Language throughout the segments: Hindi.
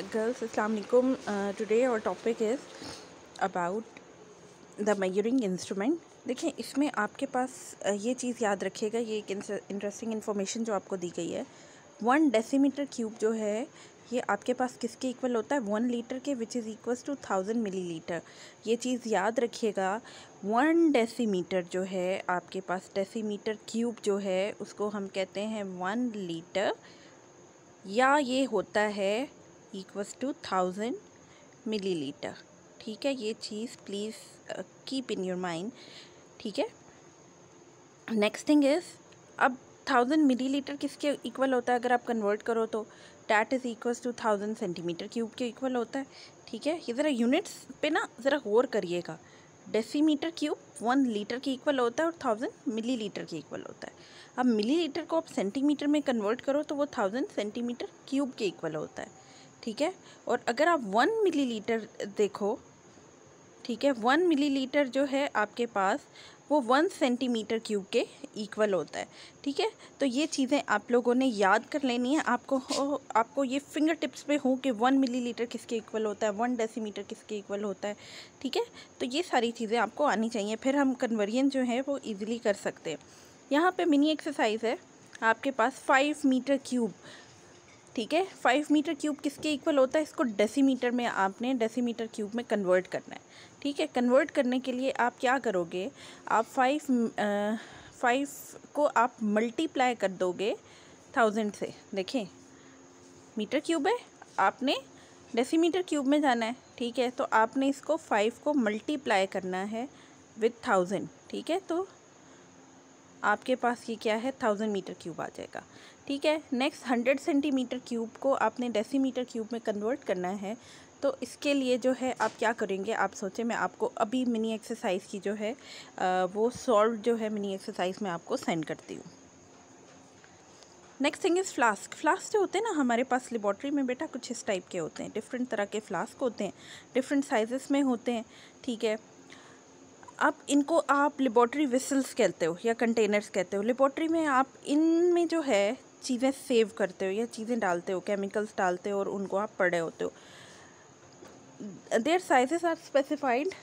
girls, Assalamu alaikum. Today our topic is about the measuring instrument. देखिए, इसमें आपके पास ये चीज़ याद रखिएगा, ये एक इंटरेस्टिंग इन्फॉर्मेशन जो आपको दी गई है। 1 डेसीमीटर क्यूब जो है ये आपके पास किसके इक्वल होता है? 1 लीटर के, which is equals to 1000 millilitre. ये चीज़ याद रखिएगा। 1 डेसीमीटर जो है आपके पास, डेसीमीटर क्यूब जो है उसको हम कहते हैं 1 लीटर, या ये होता है इक्वल्स टू 1000 मिलीलीटर। ठीक है, ये चीज़ please keep in your mind. ठीक है, नेक्स्ट थिंग इज़, अब 1000 मिलीलीटर किसके इक्वल होता है? अगर आप कन्वर्ट करो तो that is equals to 1000 centimetre cube के इक्वल होता है। ठीक है, ये ज़रा यूनिट्स पे ना ज़रा गौर करिएगा। डेसीमीटर क्यूब 1 लीटर के इक्वल होता है और 1000 मिलीलीटर के इक्वल होता है। अब मिलीलीटर को आप सेंटीमीटर में कन्वर्ट करो तो वो 1000 सेंटीमीटर क्यूब के इक्वल होता है। ठीक है, और अगर आप 1 मिलीलीटर देखो, ठीक है, 1 मिलीलीटर जो है आपके पास वो 1 सेंटीमीटर क्यूब के इक्वल होता है। ठीक है, तो ये चीज़ें आप लोगों ने याद कर लेनी है। आपको ये फिंगर टिप्स पे हो कि 1 मिलीलीटर किसके इक्वल होता है, 1 डेसीमीटर किसके इक्वल होता है। ठीक है, तो ये सारी चीज़ें आपको आनी चाहिए, फिर हम कन्वर्जन जो है वो ईज़िली कर सकते हैं। यहाँ पे मिनी एक्सरसाइज है आपके पास 5 मीटर क्यूब। ठीक है, 5 मीटर क्यूब किसके इक्वल होता है? इसको डेसीमीटर में आपने डेसीमीटर क्यूब में कन्वर्ट करना है। ठीक है, कन्वर्ट करने के लिए आप क्या करोगे? आप 5 को आप मल्टीप्लाई कर दोगे 1000 से। देखें, मीटर क्यूब है, आपने डेसीमीटर क्यूब में जाना है। ठीक है, तो आपने इसको 5 को मल्टीप्लाई करना है विथ 1000। ठीक है, तो आपके पास ये क्या है? 1000 मीटर क्यूब आ जाएगा। ठीक है, नेक्स्ट 100 सेंटीमीटर क्यूब को आपने डेसीमीटर क्यूब में कन्वर्ट करना है। तो इसके लिए जो है आप क्या करेंगे, आप सोचें। मैं आपको अभी मिनी एक्सरसाइज की जो है वो सॉल्व जो है मिनी एक्सरसाइज में आपको सेंड करती हूँ। Next thing is flask. Flask जो होते हैं ना हमारे पास लेबॉर्ट्री में बेटा, कुछ इस टाइप के होते हैं। डिफरेंट तरह के फ्लास्क होते हैं, डिफरेंट साइजेस में होते हैं। ठीक है, अब इनको आप लेबॉर्ट्री वेसल्स कहते हो या कंटेनर्स कहते हो। लेबॉर्ट्री में आप इनमें जो है चीज़ें सेव करते हो या चीज़ें डालते हो, केमिकल्स डालते हो और उनको आप पढ़ रहे होते हो। Their sizes are specified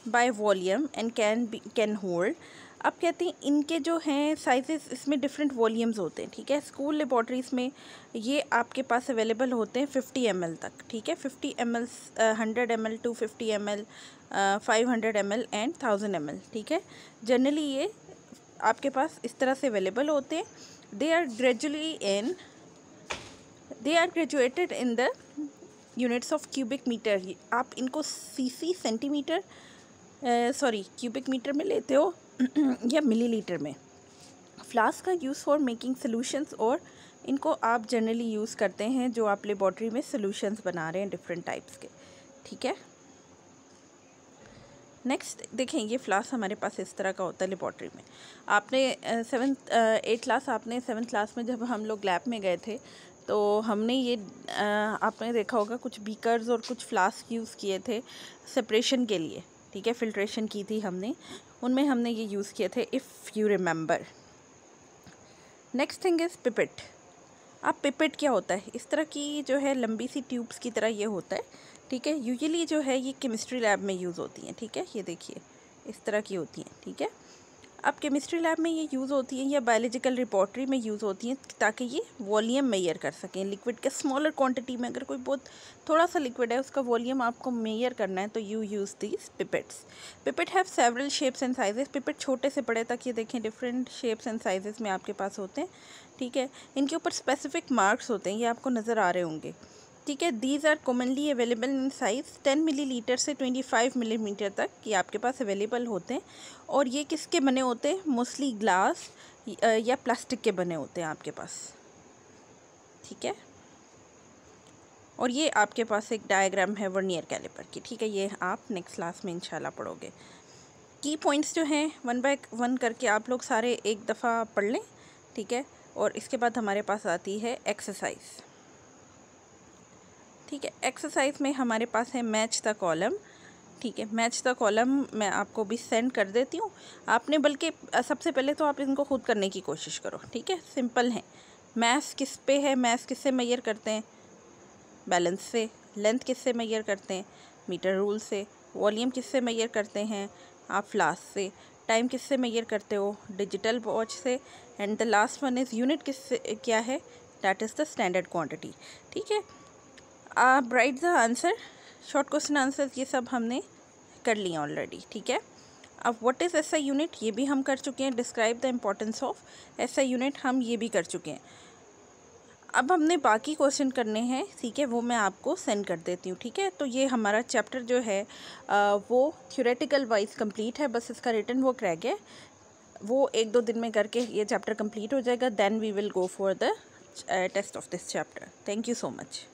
by volume and can hold. अब कहते हैं इनके जो हैं साइजेस, इसमें डिफरेंट वॉल्यूम्स होते हैं। ठीक है, स्कूल लेबॉर्ट्रीज़ में ये आपके पास अवेलेबल होते हैं 50 ml तक। ठीक है, 50 ml, 100 ml, 250 ml, 500 ml and 1000 ml। ठीक है, जनरली ये आपके पास इस तरह से अवेलेबल होते हैं। They are graduated in the units of cubic metre. आप इनको सीसी सेंटीमीटर क्यूबिक मीटर में लेते हो या मिलीलीटर में। फ्लास्क का यूज़ फॉर मेकिंग सॉल्यूशंस, और इनको आप जनरली यूज़ करते हैं जो आप लेबॉर्ट्री में सॉल्यूशंस बना रहे हैं डिफरेंट टाइप्स के। ठीक है, नेक्स्ट देखें, ये फ्लास्क हमारे पास इस तरह का होता है लेबॉर्ट्री में। आपने 8th क्लास, आपने 7th क्लास में जब हम लोग लैब में गए थे तो हमने ये आपने देखा होगा कुछ बीकर्स और कुछ फ्लास्क यूज़ किए थे सेपरेशन के लिए। ठीक है, फिल्ट्रेशन की थी हमने, उनमें हमने ये यूज़ किए थे, if you remember. Next thing is pipette. अब पिपेट क्या होता है? इस तरह की जो है लंबी सी ट्यूब्स की तरह ये होता है। ठीक है, यूजुअली जो है ये केमिस्ट्री लैब में यूज़ होती हैं। ठीक है, ये देखिए इस तरह की होती हैं। ठीक है, अब केमिस्ट्री लैब में ये यूज़ होती हैं या बायोलॉजिकल रिपोर्टरी में यूज़ होती हैं ताकि ये वॉल्यूम मेजर कर सकें लिक्विड के स्मॉलर क्वांटिटी में। अगर कोई बहुत थोड़ा सा लिक्विड है, उसका वॉल्यूम आपको मेजर करना है तो you use these pipettes. Pipette have several shapes and sizes. Pipette छोटे से बड़े तक ये देखें डिफरेंट शेप्स एंड साइजेस में आपके पास होते हैं। ठीक है, इनके ऊपर स्पेसिफिक मार्क्स होते हैं, ये आपको नज़र आ रहे होंगे। ठीक है, these are commonly available in size 10 millilitre से 25 मिलीमीटर तक ये आपके पास अवेलेबल होते हैं। और ये किसके बने होते हैं? मोस्टली ग्लास या प्लास्टिक के बने होते हैं आपके पास। ठीक है, और ये आपके पास एक डायग्राम है वर्नियर कैलिपर की। ठीक है, ये आप नेक्स्ट क्लास में इंशाल्लाह पढ़ोगे। की पॉइंट्स जो हैं 1 बाय 1 करके आप लोग सारे एक दफ़ा पढ़ लें। ठीक है, और इसके बाद हमारे पास आती है एक्सरसाइज। ठीक है, एक्सरसाइज में हमारे पास है मैच द कॉलम। ठीक है, मैच द कॉलम मैं आपको भी सेंड कर देती हूँ। आपने बल्कि सबसे पहले तो आप इनको खुद करने की कोशिश करो। ठीक है, सिंपल है। मैथ्स किस पे है, मैथ्स किससे मेजर करते हैं, बैलेंस से। लेंथ किससे मेजर करते हैं, मीटर रूल से। वॉल्यूम किससे मेजर करते हैं, आप फ्लास्क से। टाइम किससे मेजर करते हो, डिजिटल वॉच से। And the last one is unit किससे क्या है, that is the standard quantity. ठीक है, आप right the answer, short question answer ये सब हमने कर लिए ऑलरेडी। ठीक है, अब व्हाट इज़ एसआई यूनिट ये भी हम कर चुके हैं। Describe the importance of SI unit हम ये भी कर चुके हैं। अब हमने बाकी क्वेश्चन करने हैं, ठीक है, वो मैं आपको सेंड कर देती हूँ। ठीक है, तो ये हमारा चैप्टर जो है वो थ्योरेटिकल वाइज कंप्लीट है, बस इसका रिटन वर्क रह गया। वो 1-2 दिन में करके ये चैप्टर कंप्लीट हो जाएगा, then we will go for the test of this chapter. Thank you so much.